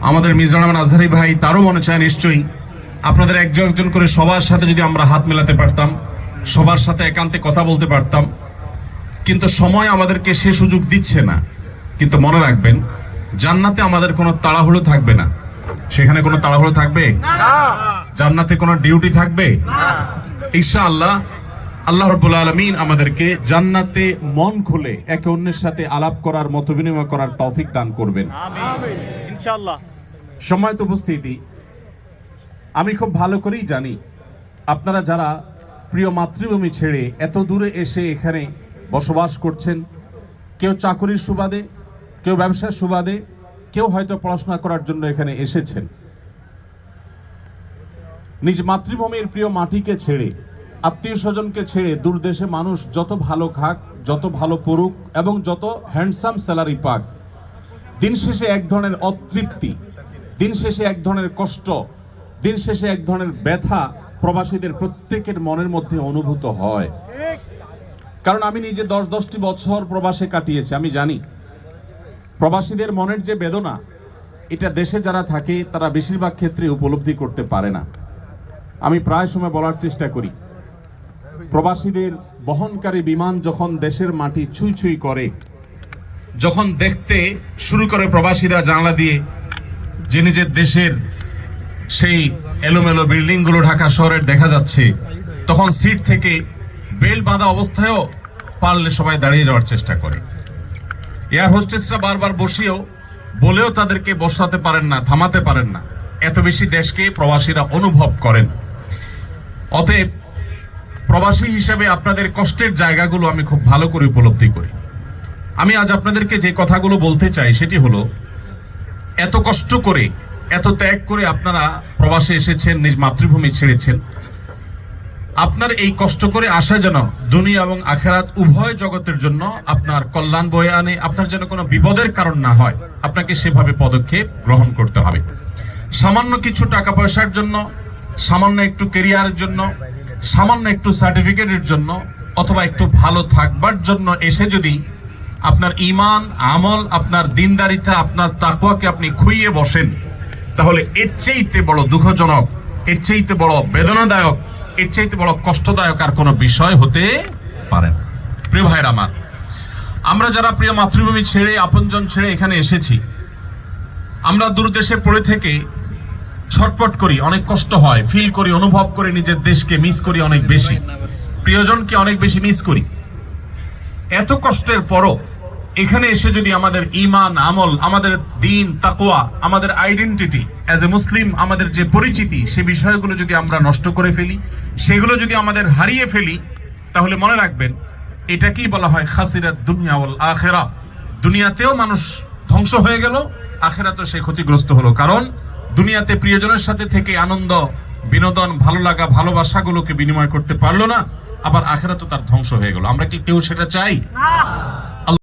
আমাদের মিজানুর আজহারি ভাই তারও মনে চায় নিশ্চয়ই আপনাদের একজন একজন করে সবার সাথে যদি আমরা হাত মেলাতে পারতাম, সবার সাথে একান্তে কথা বলতে পারতাম, কিন্তু সময় আমাদেরকে সে সুযোগ দিচ্ছে না। কিন্তু মনে রাখবেন, জান্নাতে আমাদের কোনো তাড়াহুড়ো থাকবে না। সেখানে কোনো তাড়াহুড়ো থাকবে না, জান্নাতে কোনো ডিউটি থাকবে না। ইনশাআল্লাহ আল্লাহ রাব্বুল আলামিন আমাদেরকে জান্নাতে মন খুলে একে অন্যের সাথে আলাপ করার, মত বিনিময় করার তৌফিক দান করবেন, আমিন ইনশাআল্লাহ। সম্মানিত উপস্থিতি, আমি খুব ভালো করেই জানি আপনারা যারা প্রিয় মাতৃভূমি ছেড়ে এত দূরে এসে এখানে বসবাস করছেন, কেউ চাকরির সুবাদে, কেউ ব্যবসার সুবাদে, কেউ হয়তো পড়াশোনা করার জন্য এখানে এসেছেন। নিজ মাতৃভূমির প্রিয় মাটিকে ছেড়ে, আত্মীয় স্বজনকে ছেড়ে দূর দেশে মানুষ যত ভালো খাক, যত ভালো পড়ুক এবং যত হ্যান্ডসাম স্যালারি পাক, দিন শেষে এক ধরনের অতৃপ্তি, দিন শেষে এক ধরনের কষ্ট, দিন শেষে এক ধরনের ব্যথা প্রবাসীদের প্রত্যেকের মনের মধ্যে অনুভূত হয়। কারণ আমি নিজে 10-10টি বছর প্রবাসে কাটিয়েছি, আমি জানি প্রবাসীদের মনের যে বেদনা, এটা দেশে যারা থাকে তারা বেশিরভাগ ক্ষেত্রে উপলব্ধি করতে পারে না। আমি প্রায় সময় বলার চেষ্টা করি, প্রবাসীদের বহনকারী বিমান যখন দেশের মাটি ছুঁই ছুঁই করে, যখন দেখতে শুরু করে প্রবাসীরা জানলা দিয়ে যে নিজের দেশের সেই এলোমেলো বিল্ডিংগুলো ঢাকা শহরের দেখা যাচ্ছে, তখন সিট থেকে বেল বাঁধা অবস্থায়ও পারলে সবাই দাঁড়িয়ে যাওয়ার চেষ্টা করে। এয়ার হোস্টেসরা বারবার বলেও তাদেরকে বসাতে পারেন না, থামাতে পারেন না। এত বেশি দেশকে প্রবাসীরা অনুভব করেন। অতএব প্রবাসী হিসেবে আপনাদের কষ্টের জায়গাগুলো আমি খুব ভালো করে উপলব্ধি করি। আমি আজ আপনাদেরকে যে কথাগুলো বলতে চাই সেটি হলো, এত কষ্ট করে, এত ত্যাগ করে আপনারা প্রবাসে এসেছেন, নিজ মাতৃভূমি ছেড়েছেন। আপনার এই কষ্ট করে আসা যেন দুনিয়া এবং আখিরাত উভয় জগতের জন্য আপনার কল্যাণ বয়ে আনে, আপনার যেন কোনো বিপদের কারণ না হয়, আপনাকে সেভাবে পদক্ষেপ গ্রহণ করতে হবে। সামান্য কিছু টাকা পয়সার জন্য, সামান্য একটু ক্যারিয়ারের জন্য, সামান্য একটু সার্টিফিকেটের জন্য, অথবা একটু ভালো থাকবার জন্য এসে যদি আপনার ঈমান, আমল, আপনার দিনদারিতা, আপনার তাকওয়াকে আপনি খুইয়ে বসেন, তাহলে এর চাইতে বড় দুঃখজনক, এর চাইতে বড় বেদনাদায়ক, এর চাইতে বড় কষ্টদায়ক আর কোনো বিষয় হতে পারে না। প্রিয় ভাইরা আমার, আমরা যারা প্রিয় মাতৃভূমি ছেড়ে, আপনজন ছেড়ে এখানে এসেছি, আমরা দূর দেশে পড়ে থেকে ছটপট করি, অনেক কষ্ট হয়, ফিল করি, অনুভব করি, নিজের দেশকে মিস করি অনেক বেশি, প্রিয়জনকে অনেক বেশি মিস করি। এত কষ্টের পরও এখানে এসে যদি আমাদের ঈমান, আমল, আমাদের দিন, তাকওয়া, আমাদের আইডেন্টিটি অ্যাজ এ মুসলিম, আমাদের যে পরিচিতি, সে বিষয়গুলো যদি আমরা নষ্ট করে ফেলি, সেগুলো যদি আমাদের হারিয়ে ফেলি, তাহলে মনে রাখবেন, এটাকেই বলা হয় খাসিরাত দুনিয়া ওয়াল আখিরা। দুনিয়াতেও মানুষ ধ্বংস হয়ে গেল, আখিরাতেও সে ক্ষতিগ্রস্ত হলো। কারণ দুনিয়াতে প্রিয়জনের সাথে থেকে আনন্দ, বিনোদন, ভালো লাগা, ভালোবাসাগুলোকে বিনিময় করতে পারলো না, আবার আখিরাতেও তার ধ্বংস হয়ে গেল। আমরা কি কেউ সেটা চাই?